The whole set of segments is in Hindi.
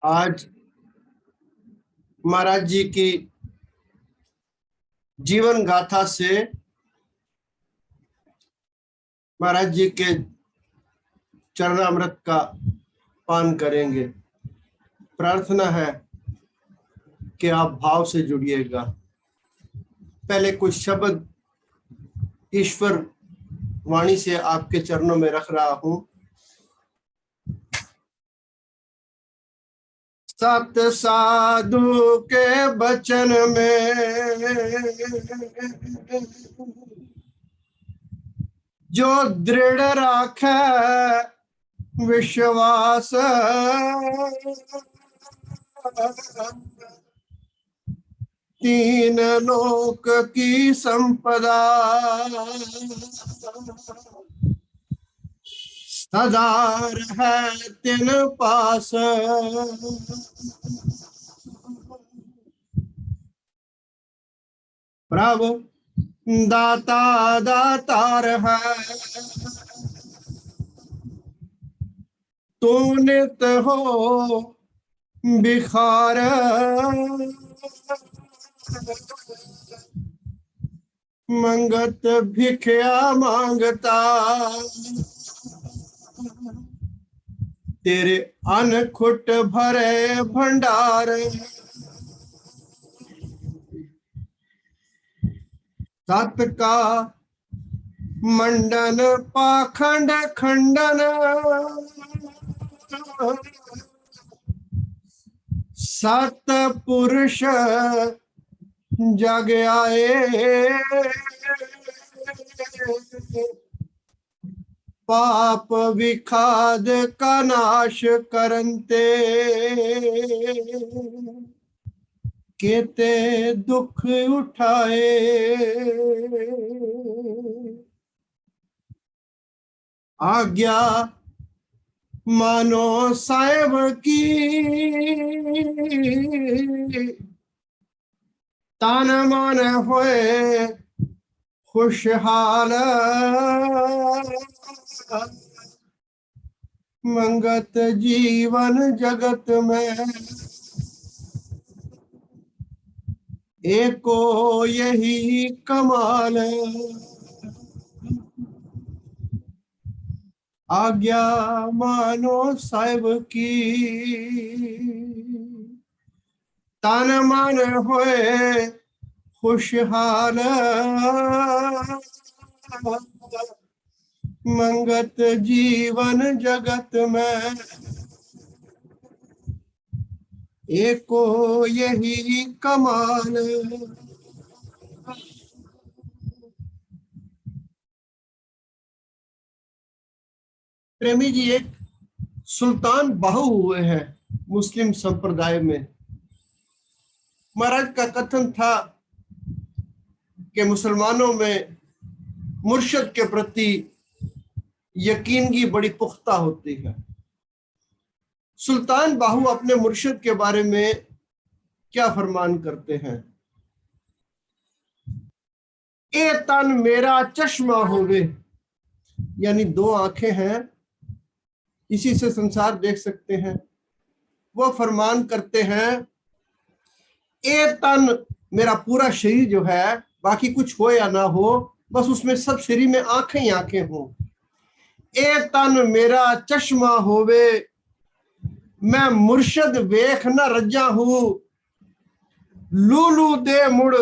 आज महाराज जी की जीवन गाथा से महाराज जी के चरणामृत का पान करेंगे। प्रार्थना है कि आप भाव से जुड़िएगा। पहले कुछ शब्द ईश्वर वाणी से आपके चरणों में रख रहा हूं। सत साधु के बचन में जो दृढ़ राखे विश्वास, तीन लोक की संपदा सदा है तिन पास। प्रभु दाता दातार है, तू नित हो भिखार। मंगत भिखया मांगता, तेरे अनखुट भरे भंडार। सत का मंडन पाखंड खंडन, सत पुरुष जग आए। पाप विखाद का नाश करते, केते दुख उठाए। आज्ञा मानो साहेब की, तन मन होए खुशहाल। मंगत जीवन जगत में एको यही कमाल। आज्ञा मानो साहिब की, तन मन होए खुशहाल। मंगत जीवन जगत में एको यही कमाल। प्रेमी जी, एक सुल्तान बाहू हुए हैं मुस्लिम संप्रदाय में। महाराज का कथन था कि मुसलमानों में मुर्शिद के प्रति यकीनगी बड़ी पुख्ता होती है। सुल्तान बाहू अपने मुर्शिद के बारे में क्या फरमान करते हैं? ए तन मेरा चश्मा होवे, यानी दो आंखें हैं, इसी से संसार देख सकते हैं। वो फरमान करते हैं, ए तन मेरा पूरा शरीर जो है, बाकी कुछ हो या ना हो, बस उसमें सब शरीर में आंखें ही आंखें हो। ए तन मेरा चश्मा होवे, मैं मुर्शद वेख न रजा हूं। लूलू दे मुड़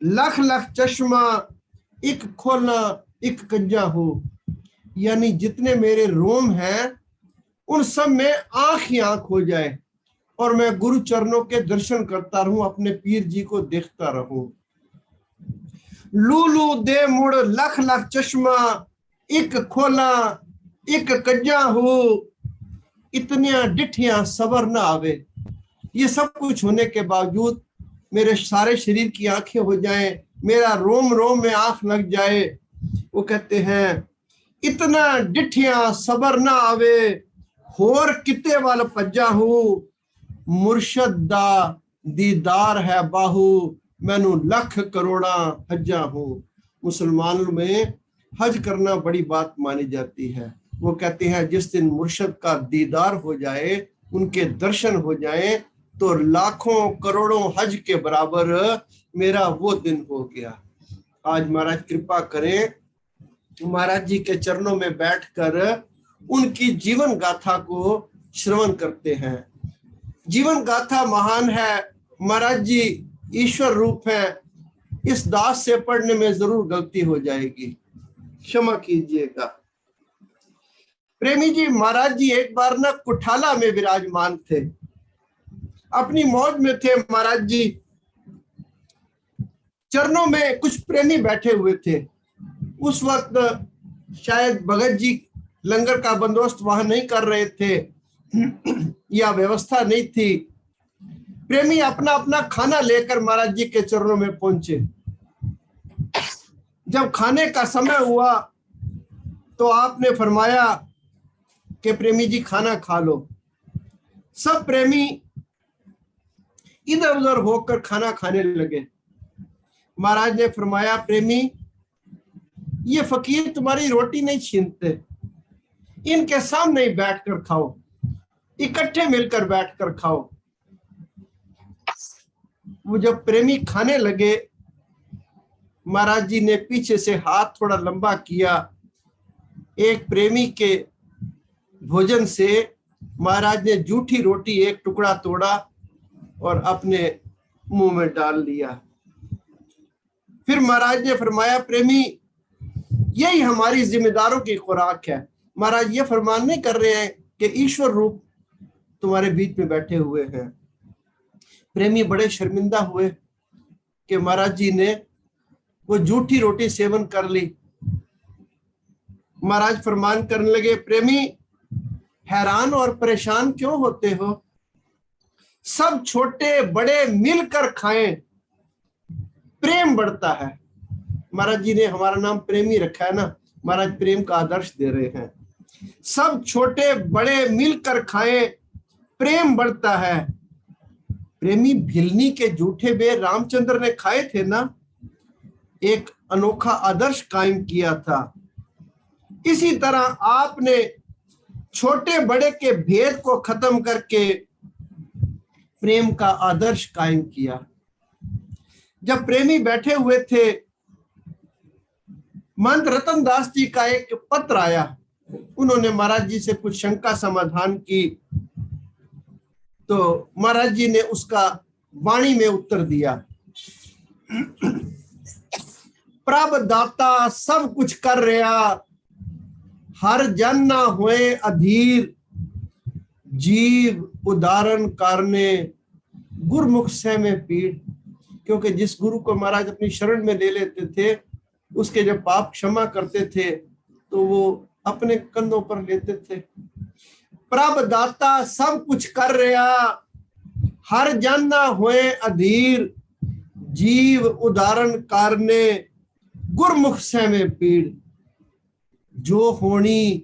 लख लख चश्मा, एक खोलना एक कज्जा हो। यानी जितने मेरे रोम हैं उन सब में आंख ही आंख हो जाए और मैं गुरु चरणों के दर्शन करता रहूं, अपने पीर जी को देखता रहूं। लूलू दे मुड़ लख लख चश्मा, एक खोला एक कज्जा हो। इतनिया डिठियां सबर ना आवे। ये सब कुछ होने के बावजूद मेरे सारे शरीर की आंखें हो जाएं, मेरा रोम रोम में आंख लग जाए। वो कहते हैं, इतना डिठियां सबर ना आवे, होर किते वाल भज्जा हूं। मुर्शद दा दीदार है बाहू, मैनू लख करोड़ा हज्जा हूं। मुसलमान में हज करना बड़ी बात मानी जाती है। वो कहते हैं जिस दिन मुर्शद का दीदार हो जाए, उनके दर्शन हो जाए, तो लाखों करोड़ों हज के बराबर मेरा वो दिन हो गया। आज महाराज कृपा करें, महाराज जी के चरणों में बैठकर उनकी जीवन गाथा को श्रवण करते हैं। जीवन गाथा महान है, महाराज जी ईश्वर रूप है। इस दास से पढ़ने में जरूर गलती हो जाएगी, क्षमा कीजिएगा। प्रेमी जी, महाराज जी एक बार ना कुठाला में विराजमान थे, अपनी मौज में थे। महाराज जी चरणों में कुछ प्रेमी बैठे हुए थे। उस वक्त शायद भगत जी लंगर का बंदोबस्त वहां नहीं कर रहे थे या व्यवस्था नहीं थी। प्रेमी अपना अपना खाना लेकर महाराज जी के चरणों में पहुंचे। जब खाने का समय हुआ तो आपने फरमाया कि प्रेमी जी खाना खा लो। सब प्रेमी इधर उधर होकर खाना खाने लगे। महाराज ने फरमाया, प्रेमी ये फकीर तुम्हारी रोटी नहीं छीनते, इनके सामने ही बैठकर खाओ, इकट्ठे मिलकर बैठकर खाओ। वो जब प्रेमी खाने लगे, महाराज जी ने पीछे से हाथ थोड़ा लंबा किया। एक प्रेमी के भोजन से महाराज ने जूठी रोटी एक टुकड़ा तोड़ा और अपने मुंह में डाल लिया। फिर महाराज ने फरमाया, प्रेमी यही हमारी जिम्मेदारों की खुराक है। महाराज ये फरमान नहीं कर रहे हैं कि ईश्वर रूप तुम्हारे बीच में बैठे हुए हैं। प्रेमी बड़े शर्मिंदा हुए कि महाराज जी ने वो जूठी रोटी सेवन कर ली। महाराज फरमान करने लगे, प्रेमी हैरान और परेशान क्यों होते हो? सब छोटे बड़े मिलकर खाएं, प्रेम बढ़ता है। महाराज जी ने हमारा नाम प्रेमी रखा है ना, महाराज प्रेम का आदर्श दे रहे हैं। सब छोटे बड़े मिलकर खाएं, प्रेम बढ़ता है। प्रेमी भिलनी के जूठे बेर रामचंद्र ने खाए थे ना, एक अनोखा आदर्श कायम किया था। इसी तरह आपने छोटे बड़े के भेद को खत्म करके प्रेम का आदर्श कायम किया। जब प्रेमी बैठे हुए थे, महंत रतन दास जी का एक पत्र आया। उन्होंने महाराज जी से कुछ शंका समाधान की, तो महाराज जी ने उसका वाणी में उत्तर दिया। प्रभ दाता सब कुछ कर रहा, हर जन ना होए अधीर, जीव उदाहरण कारने गुरमुख से में पीड़। क्योंकि जिस गुरु को महाराज अपनी शरण में ले लेते थे, उसके जब पाप क्षमा करते थे तो वो अपने कंधों पर लेते थे। प्रभ दाता सब कुछ कर रहा, हर जन ना होए अधीर, जीव उदाहरण कारने गुरमुख से में पीड़। जो होनी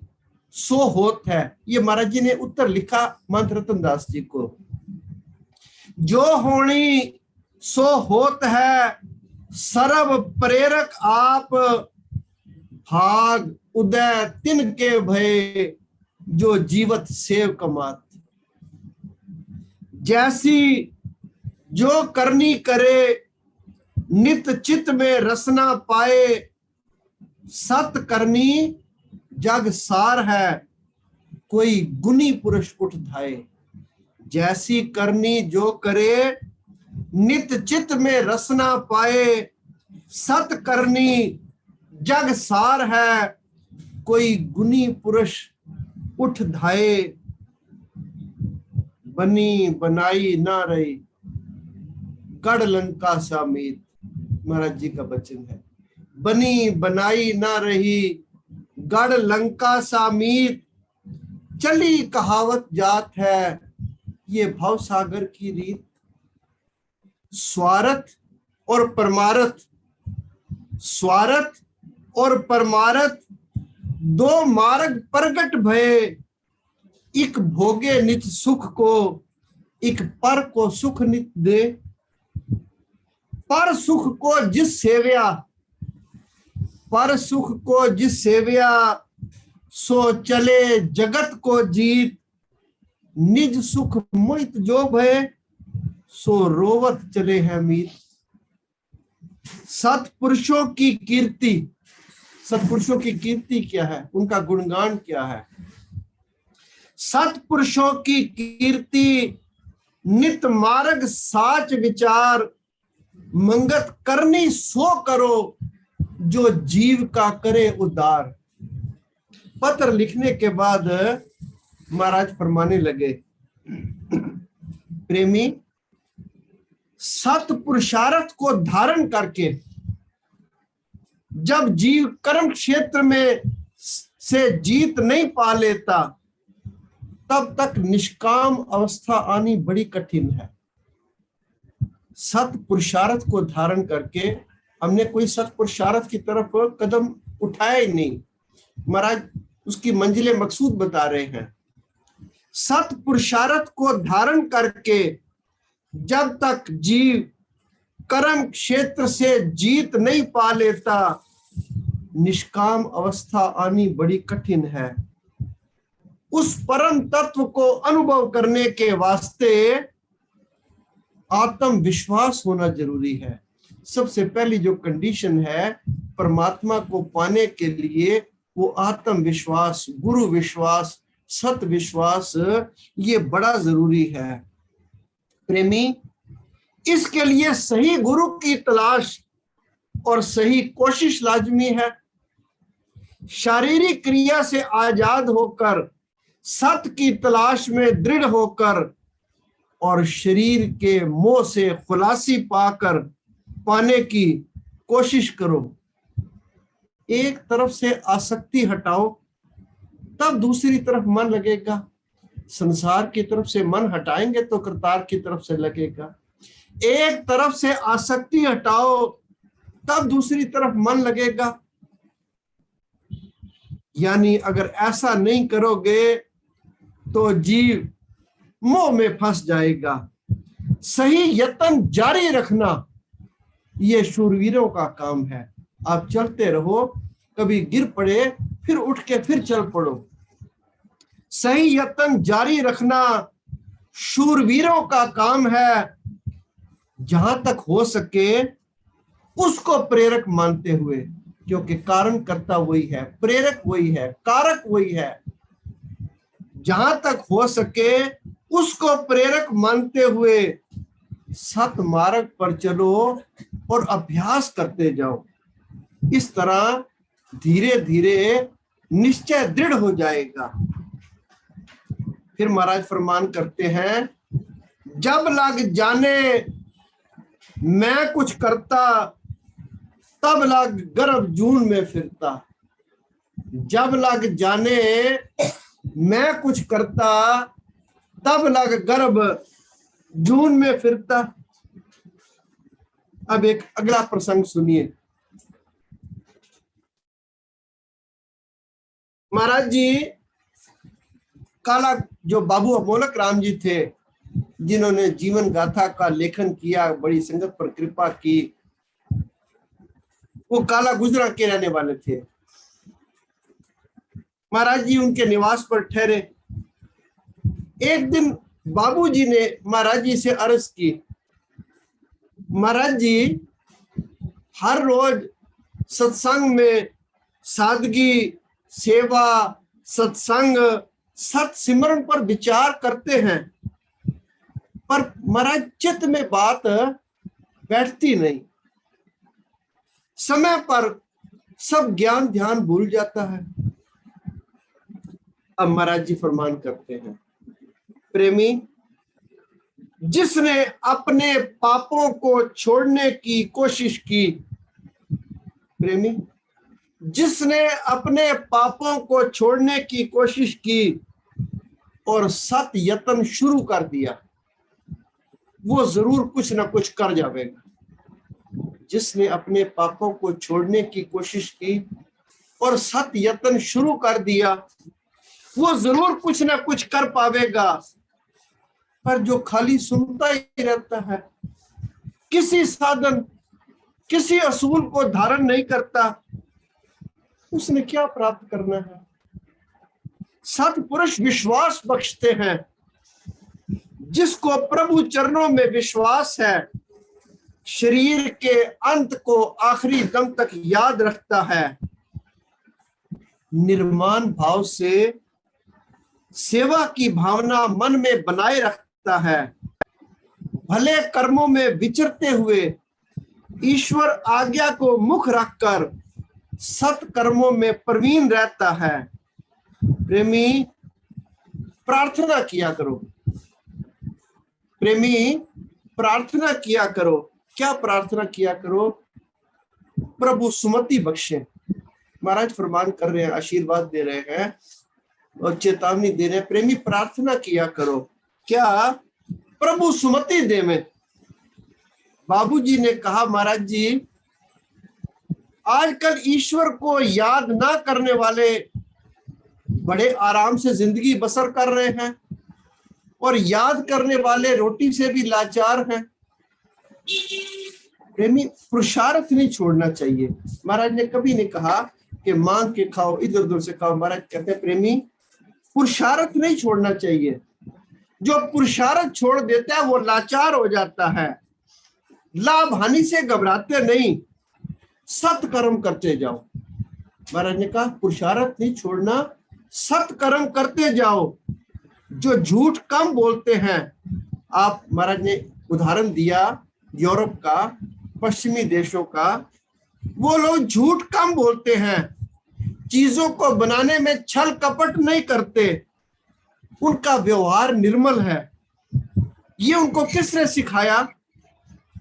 सो होत है, ये महाराज जी ने उत्तर लिखा महंत रतन दास जी को। जो होनी सो होत है, सर्व प्रेरक आप, भाग उदय तिन के भय, जो जीवत सेव कमात। जैसी जो करनी करे, नित चित में रसना पाए, सत करनी जग सार है, कोई गुनी पुरुष उठ धाए। जैसी करनी जो करे, नित चित में रसना पाए, सत करनी जग सार है, कोई गुनी पुरुष उठ धाए। बनी बनाई ना रही, गढ़ लंका सा मीत। महाराज जी का वचन है, बनी बनाई ना रही, गढ़ लंका सा मीत। चली कहावत जात है, ये भव सागर की रीत। स्वार्थ और परमार्थ, स्वार्थ और परमार्थ दो मार्ग प्रगट भये। एक भोगे नित सुख को, एक पर को सुख नित दे। पर सुख को जिस सेव्या, पर सुख को जिस सेविया, सो चले जगत को जीत। निज सुख मोहित जो भय, सो रोवत चले है मीत। सत्पुरुषों की कीर्ति, सत्पुरुषों की कीर्ति क्या है, उनका गुणगान क्या है? सत्पुरुषों की कीर्ति नित मार्ग साच विचार। मंगत करनी सो करो, जो जीव का करे उद्धार। पत्र लिखने के बाद महाराज फरमाने लगे, प्रेमी, सत्पुरुषार्थ को धारण करके जब जीव कर्म क्षेत्र में से जीत नहीं पा लेता, तब तक निष्काम अवस्था आनी बड़ी कठिन है। सत्पुरुषार्थ को धारण करके हमने कोई सत्पुरुषार्थ की तरफ कदम उठाया ही नहीं। महाराज उसकी मंजिले मकसूद बता रहे हैं। सत्पुरुषार्थ को धारण करके जब तक जीव कर्म क्षेत्र से जीत नहीं पा लेता, निष्काम अवस्था आनी बड़ी कठिन है। उस परम तत्व को अनुभव करने के वास्ते आत्मविश्वास होना जरूरी है। सबसे पहली जो कंडीशन है परमात्मा को पाने के लिए, वो आत्मविश्वास, गुरु विश्वास, सत विश्वास, ये बड़ा जरूरी है। प्रेमी, इसके लिए सही गुरु की तलाश और सही कोशिश लाजमी है। शारीरिक क्रिया से आजाद होकर, सत की तलाश में दृढ़ होकर और शरीर के मोह से खुलासी पाकर पाने की कोशिश करो। एक तरफ से आसक्ति हटाओ, तब दूसरी तरफ मन लगेगा। संसार की तरफ से मन हटाएंगे तो करतार की तरफ से लगेगा। एक तरफ से आसक्ति हटाओ, तब दूसरी तरफ मन लगेगा। यानी अगर ऐसा नहीं करोगे तो जीव मोह में फंस जाएगा। सही यत्न जारी रखना ये शूरवीरों का काम है। आप चलते रहो, कभी गिर पड़े फिर उठ के फिर चल पड़ो। सही यत्न जारी रखना शूरवीरों का काम है। जहां तक हो सके उसको प्रेरक मानते हुए, क्योंकि कारण कर्ता वही है, प्रेरक वही है, कारक वही है। जहां तक हो सके उसको प्रेरक मानते हुए सत मार्ग पर चलो और अभ्यास करते जाओ। इस तरह धीरे धीरे निश्चय दृढ़ हो जाएगा। फिर महाराज फरमान करते हैं, जब लग जाने मैं कुछ करता, तब लग गर्भ जून में फिरता। जब लग जाने मैं कुछ करता, तब लग गर्भ जून में फिरता। अब एक अगला प्रसंग सुनिए। महाराज जी काला जो बाबू अमोलक राम जी थे, जिन्होंने जीवन गाथा का लेखन किया, बड़ी संगत पर कृपा की, वो काला गुजरा के रहने वाले थे। महाराज जी उनके निवास पर ठहरे। एक दिन बाबूजी ने महाराज जी से अर्ज की, महाराज जी हर रोज सत्संग में सादगी, सेवा, सत्संग, सत सिमरन पर विचार करते हैं, पर महाराज चित्त में बात बैठती नहीं। समय पर सब ज्ञान ध्यान भूल जाता है। अब महाराज जी फरमान करते हैं, प्रेमी, जिसने अपने पापों को छोड़ने की कोशिश की, प्रेमी, जिसने अपने पापों को छोड़ने की कोशिश की और सत यत्न शुरू कर दिया, वो जरूर कुछ ना कुछ कर जाएगा। जिसने अपने पापों को छोड़ने की कोशिश की और सत यत्न शुरू कर दिया, वो जरूर कुछ ना कुछ कर पावेगा। पर जो खाली सुनता ही रहता है, किसी साधन, किसी असूल को धारण नहीं करता, उसने क्या प्राप्त करना है? सत्पुरुष विश्वास बख्शते हैं। जिसको प्रभु चरणों में विश्वास है, शरीर के अंत को आखिरी दम तक याद रखता है, निर्माण भाव से सेवा की भावना मन में बनाए रखता है, भले कर्मों में विचरते हुए ईश्वर आज्ञा को मुख रखकर सत्कर्मों में प्रवीण रहता है। प्रेमी, प्रार्थना किया करो। प्रेमी, प्रार्थना किया करो। क्या प्रार्थना किया करो? प्रभु सुमति बख्शे। महाराज फरमान कर रहे हैं, आशीर्वाद दे रहे हैं और चेतावनी दे रहे हैं। प्रेमी, प्रार्थना किया करो। क्या? प्रभु सुमति दे में। बाबूजी ने कहा, महाराज जी, आजकल ईश्वर को याद ना करने वाले बड़े आराम से जिंदगी बसर कर रहे हैं और याद करने वाले रोटी से भी लाचार हैं। प्रेमी, पुरुषार्थ नहीं छोड़ना चाहिए। महाराज ने कभी नहीं कहा कि मांग के खाओ, इधर उधर से खाओ। महाराज कहते हैं, प्रेमी, पुरुषार्थ नहीं छोड़ना चाहिए। जो पुरुषार्थ छोड़ देता है वो लाचार हो जाता है। लाभ हानि से घबराते नहीं, सत्कर्म करते जाओ। महाराज ने कहा, पुरुषार्थ नहीं छोड़ना, सत्कर्म करते जाओ। जो झूठ कम बोलते हैं, आप, महाराज ने उदाहरण दिया यूरोप का, पश्चिमी देशों का, वो लोग झूठ कम बोलते हैं, चीजों को बनाने में छल कपट नहीं करते, उनका व्यवहार निर्मल है। ये उनको किसने सिखाया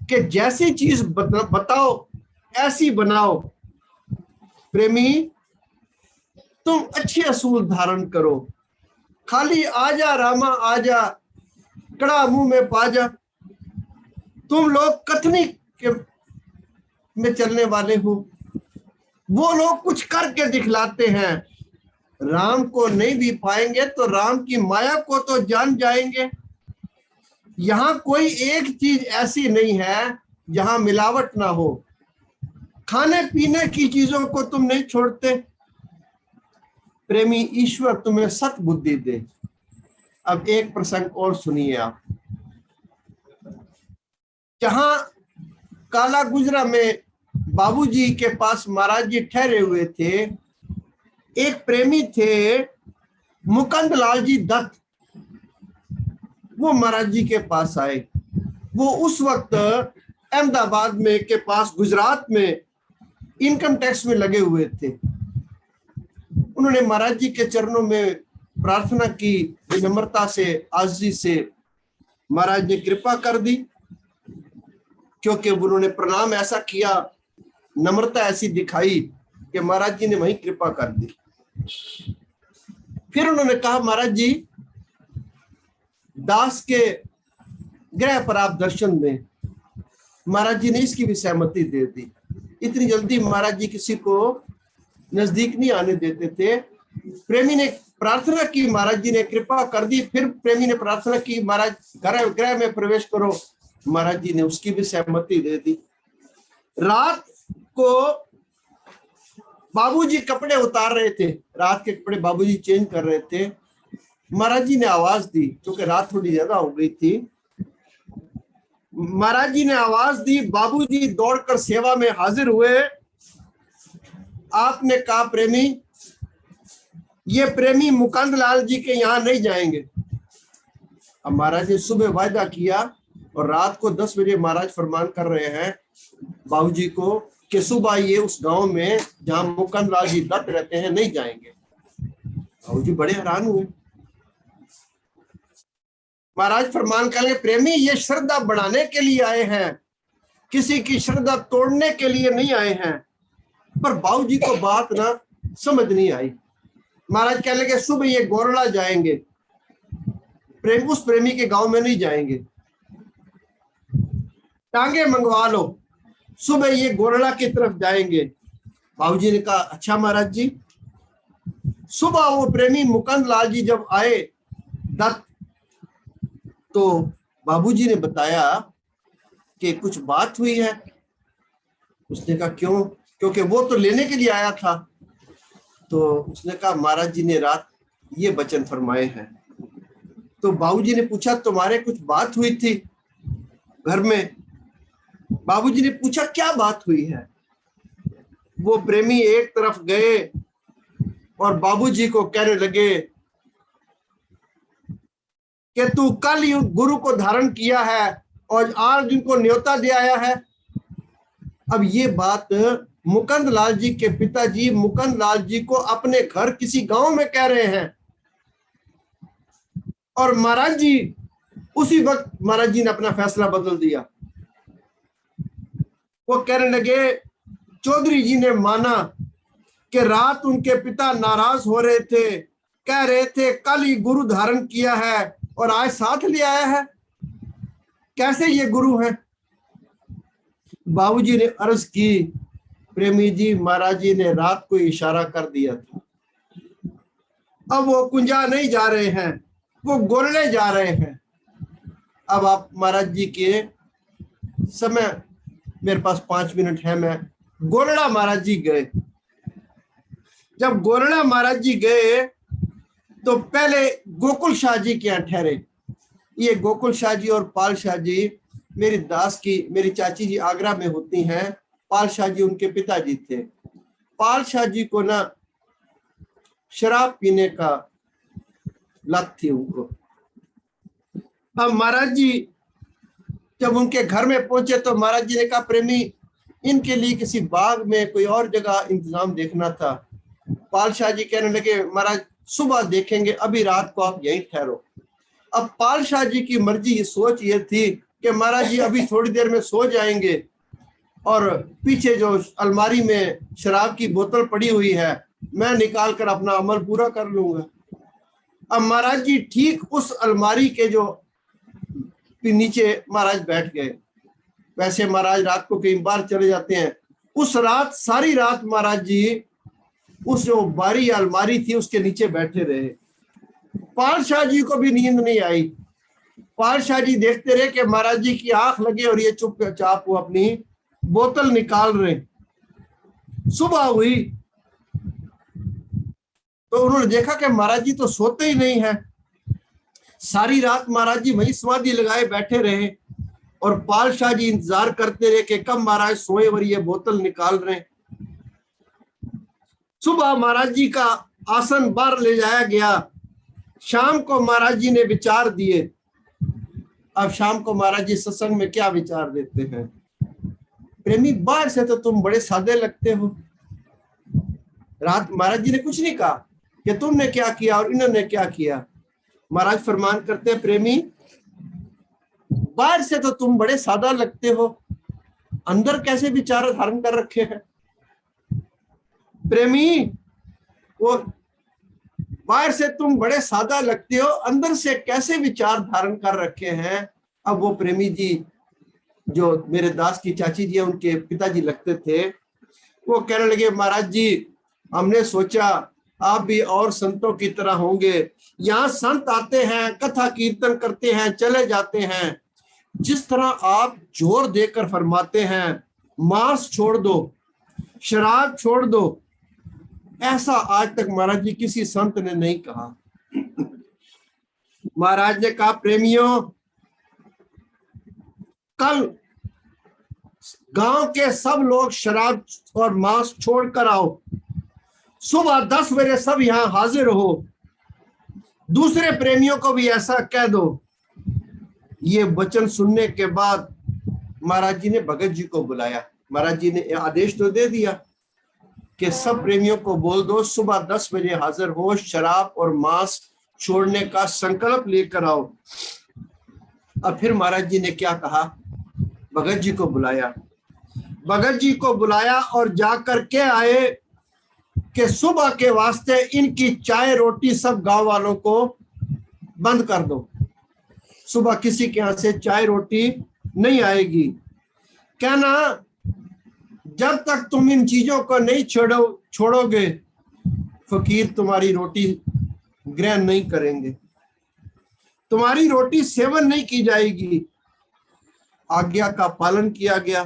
कि जैसी चीज बताओ ऐसी बनाओ। प्रेमी, तुम अच्छे असूल धारण करो। खाली आजा रामा आजा, कड़ा मुंह में पाजा। तुम लोग कथनी के में चलने वाले हो, वो लोग कुछ करके दिखलाते हैं। राम को नहीं भी पाएंगे तो राम की माया को तो जान जाएंगे। यहां कोई एक चीज ऐसी नहीं है जहां मिलावट ना हो। खाने पीने की चीजों को तुम नहीं छोड़ते। प्रेमी, ईश्वर तुम्हें सत बुद्धि दे। अब एक प्रसंग और सुनिए आप। जहां काला गुजरा में बाबूजी के पास महाराज जी ठहरे हुए थे, एक प्रेमी थे मुकुंद लाल जी दत्त। वो महाराज जी के पास आए। वो उस वक्त अहमदाबाद में के पास गुजरात में इनकम टैक्स में लगे हुए थे। उन्होंने महाराज जी के चरणों में प्रार्थना की, विनम्रता से, आजी से। महाराज ने कृपा कर दी, क्योंकि उन्होंने प्रणाम ऐसा किया, नम्रता ऐसी दिखाई कि महाराज जी ने वहीं कृपा कर दी। फिर उन्होंने कहा, महाराज जी, दास के ग्रह पर आप दर्शन दें। महाराज जी ने इसकी भी सहमति दे दी। इतनी जल्दी महाराज जी किसी को नजदीक नहीं आने देते थे। प्रेमी ने प्रार्थना की, महाराज जी ने कृपा कर दी। फिर प्रेमी ने प्रार्थना की, महाराज ग्रह में प्रवेश करो। महाराज जी ने उसकी भी सहमति दे दी। रात को बाबूजी कपड़े उतार रहे थे, रात के कपड़े बाबूजी चेंज कर रहे थे। महाराज जी ने आवाज दी, क्योंकि रात थोड़ी ज्यादा हो गई थी। महाराज जी ने आवाज दी, बाबूजी दौड़कर सेवा में हाजिर हुए। आपने कहा, प्रेमी, ये प्रेमी मुकुंद लाल जी के यहाँ नहीं जाएंगे। अब महाराज ने सुबह वायदा किया और रात को 10 बजे महाराज फरमान कर रहे हैं बाबूजी को कि सुबह ये उस गांव में जहां मुकुंद लाल जी दत्त रहते हैं नहीं जाएंगे। बाबूजी बड़े हैरान हुए। महाराज फरमान करेंगे, प्रेमी, ये श्रद्धा बढ़ाने के लिए आए हैं, किसी की श्रद्धा तोड़ने के लिए नहीं आए हैं। पर बाबूजी को बात ना समझ नहीं आई। महाराज कह लगे, सुबह ये गोरला जाएंगे, प्रेम उस प्रेमी के गांव में नहीं जाएंगे, टांगे मंगवा लो, सुबह ये गोरला की तरफ जाएंगे। बाबूजी ने कहा, अच्छा महाराज जी। सुबह वो प्रेमी मुकुंद लाल जी जब आए दत्त, तो बाबूजी ने बताया कि कुछ बात हुई है। उसने कहा, क्यों? क्योंकि वो तो लेने के लिए आया था। तो उसने कहा महाराज जी ने रात ये वचन फरमाए हैं। तो बाबूजी ने पूछा तुम्हारे कुछ बात हुई थी घर में? बाबूजी ने पूछा क्या बात हुई है? वो प्रेमी एक तरफ गए और बाबूजी को कहने लगे कि तू कल ही गुरु को धारण किया है और आज उनको न्योता दे आया है। अब ये बात मुकुंद लाल जी के पिताजी मुकुंद लाल जी को अपने घर किसी गांव में कह रहे हैं। और महाराज जी उसी वक्त महाराज जी ने अपना फैसला बदल दिया। वो कहने लगे चौधरी जी ने माना कि रात उनके पिता नाराज हो रहे थे, कह रहे थे कल ही गुरु धारण किया है और आज साथ ले आया है, कैसे ये गुरु है? बाबूजी ने अर्ज की प्रेमी जी महाराज जी ने रात को इशारा कर दिया था, अब वो कुंजा नहीं जा रहे हैं, वो गोरले जा रहे हैं। अब आप महाराज जी के समय, मेरे पास 5 मिनट है, मैं गोरड़ा महाराज जी गए। जब गोरड़ा महाराज जी गए तो पहले गोकुल शाह जी के यहाँ ठहरे। ये गोकुल शाह जी और पाल शाह जी मेरी दास की, मेरी चाची जी आगरा में होती हैं, पाल शाह जी उनके पिताजी थे। पाल शाह जी को ना शराब पीने का लत थी उनको। अब महाराज जी जब उनके घर में पहुंचे तो महाराज जी ने कहा प्रेमी इनके लिए किसी बाग में कोई और जगह इंतजाम देखना था। पाल शाह जी कहने लगे महाराज सुबह देखेंगे, अभी रात को आप यहीं ठहरो। अब पाल शाह जी की मर्जी, ये सोच ये थी कि महाराज जी अभी थोड़ी देर में सो जाएंगे और पीछे जो अलमारी में शराब की बोतल पड़ी हुई है मैं निकाल कर अपना अमल पूरा कर लूंगा। अब महाराज जी ठीक उस अलमारी के जो नीचे महाराज बैठ गए। वैसे महाराज रात को कई बार चले जाते हैं। उस रात सारी रात महाराज जी उस जो बारी या अलमारी थी उसके नीचे बैठे रहे। पाल शाह जी को भी नींद नहीं आई। पाल शाह जी देखते रहे कि महाराज जी की आंख लगे और ये चुपचाप वो अपनी बोतल निकाल रहे। सुबह हुई तो उन्होंने देखा कि महाराज जी तो सोते ही नहीं है। सारी रात महाराज जी वही समाधि लगाए बैठे रहे और पाल शाह जी इंतजार करते रहे कि कब महाराज सोए और ये बोतल निकाल रहे। सुबह महाराज जी का आसन बाहर ले जाया गया। शाम को महाराज जी ने विचार दिए। अब शाम को महाराज जी सत्संग में क्या विचार देते हैं? प्रेमी बाहर से तो तुम बड़े सादे लगते हो। रात महाराज जी ने कुछ नहीं कहा कि तुमने क्या किया और इन्होंने क्या किया। महाराज फरमान करते हैं प्रेमी बाहर से तो तुम बड़े सादा लगते हो, अंदर कैसे विचार धारण कर रखे हैं? प्रेमी वो बाहर से तुम बड़े सादा लगते हो, अंदर से कैसे विचार धारण कर रखे हैं? अब वो प्रेमी जी जो मेरे दास की चाची जी है उनके पिताजी लगते थे, वो कहने लगे महाराज जी हमने सोचा आप भी और संतों की तरह होंगे। यहाँ संत आते हैं, कथा कीर्तन करते हैं, चले जाते हैं। जिस तरह आप जोर देकर फरमाते हैं मांस छोड़ दो, शराब छोड़ दो, ऐसा आज तक महाराज जी किसी संत ने नहीं कहा। महाराज ने कहा प्रेमियों कल गांव के सब लोग शराब और मांस छोड़कर आओ, सुबह 10 बजे सब यहां हाजिर हो। दूसरे प्रेमियों को भी ऐसा कह दो। ये वचन सुनने के बाद महाराज जी ने भगत जी को बुलाया। महाराज जी ने आदेश तो दे दिया कि सब प्रेमियों को बोल दो सुबह 10 बजे हाजिर हो, शराब और मांस छोड़ने का संकल्प लेकर आओ। अब फिर महाराज जी ने क्या कहा? भगत जी को बुलाया। भगत जी को बुलाया और जाकर के आए कि सुबह के वास्ते इनकी चाय रोटी सब गांव वालों को बंद कर दो। सुबह किसी के यहाँ से चाय रोटी नहीं आएगी। कहना जब तक तुम इन चीजों को नहीं छोड़ोगे फकीर तुम्हारी रोटी ग्रहण नहीं करेंगे, तुम्हारी रोटी सेवन नहीं की जाएगी। आज्ञा का पालन किया गया।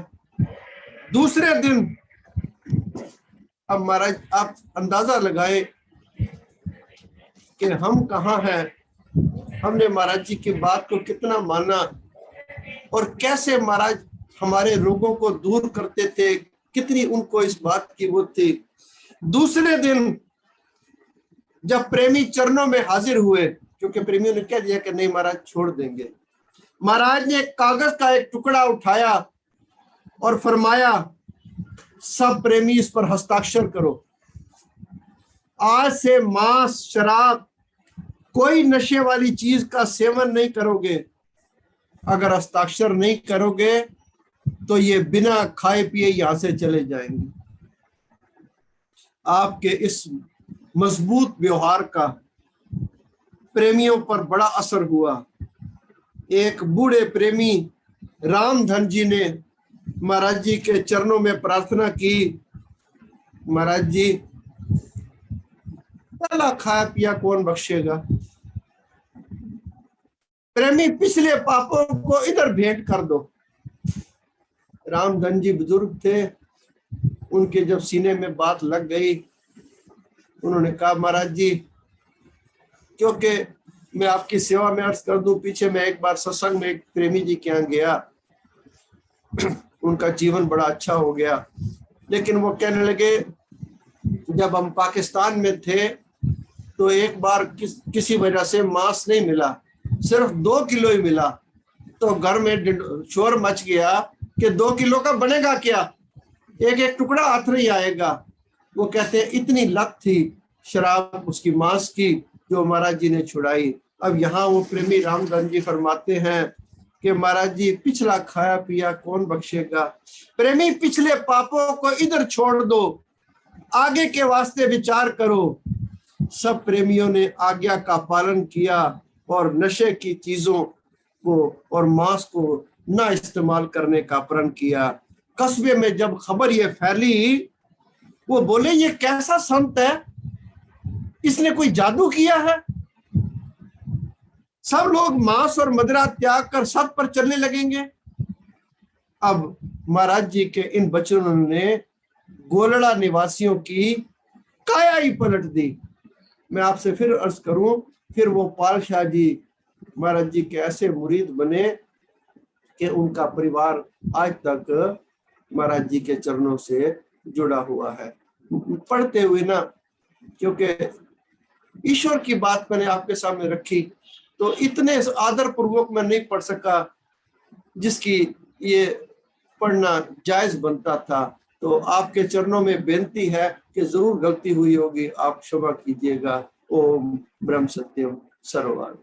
दूसरे दिन अब महाराज आप अंदाजा लगाए कि हम कहाँ हैं, हमने महाराज जी की बात को कितना माना और कैसे महाराज हमारे रोगों को दूर करते थे, कितनी उनको इस बात की वो थी। दूसरे दिन जब प्रेमी चरणों में हाजिर हुए, क्योंकि प्रेमियों ने कह दिया कि नहीं महाराज छोड़ देंगे, महाराज ने कागज का एक टुकड़ा उठाया और फरमाया सब प्रेमी इस पर हस्ताक्षर करो। आज से मांस, शराब, कोई नशे वाली चीज का सेवन नहीं करोगे। अगर हस्ताक्षर नहीं करोगे तो ये बिना खाए पिए यहां से चले जाएंगे। आपके इस मजबूत व्यवहार का प्रेमियों पर बड़ा असर हुआ। एक बूढ़े प्रेमी रामधन जी ने महाराज जी के चरणों में प्रार्थना की, महाराज जी पहला खाया पिया कौन बख्शेगा। प्रेमी पिछले पापों को इधर भेंट कर दो। रामधन जी बुजुर्ग थे, उनके जब सीने में बात लग गई, उन्होंने कहा महाराज जी, क्योंकि मैं आपकी सेवा में अर्ज कर दूं, पीछे मैं एक बार सत्संग में एक प्रेमी जी के यहाँ गया, उनका जीवन बड़ा अच्छा हो गया, लेकिन वो कहने लगे जब हम पाकिस्तान में थे तो एक बार किसी वजह से मांस नहीं मिला, सिर्फ 2 किलो ही मिला, तो घर में शोर मच गया कि 2 किलो का बनेगा क्या, एक एक टुकड़ा हाथ नहीं आएगा। वो कहते हैं इतनी लत थी शराब उसकी मांस की जो महाराज जी ने छुड़ाई। अब यहाँ वो प्रेमी रामधन जी फरमाते हैं कि महाराज जी पिछला खाया पिया कौन बख्शेगा। प्रेमी पिछले पापों को इधर छोड़ दो, आगे के वास्ते विचार करो। सब प्रेमियों ने आज्ञा का पालन किया और नशे की चीजों को और मांस को ना इस्तेमाल करने का प्रण किया। कस्बे में जब खबर ये फैली, वो बोले ये कैसा संत है, इसने कोई जादू किया है। सब लोग मांस और मदिरा त्याग कर सत पर चलने लगेंगे। अब महाराज जी के इन वचनों ने गोलड़ा निवासियों की काया ही पलट दी। मैं आपसे फिर अर्ज करूं, फिर वो पालशाह जी महाराज जी के ऐसे मुरीद बने कि उनका परिवार आज तक महाराज जी के चरणों से जुड़ा हुआ है। पढ़ते हुए ना, क्योंकि ईश्वर की बात मैंने आपके सामने रखी तो इतने आदर पूर्वक मैं नहीं पढ़ सका जिसकी ये पढ़ना जायज बनता था। तो आपके चरणों में बेनती है कि जरूर गलती हुई होगी, आप क्षमा कीजिएगा। ओम ब्रह्म सत्यम सर्ववाद।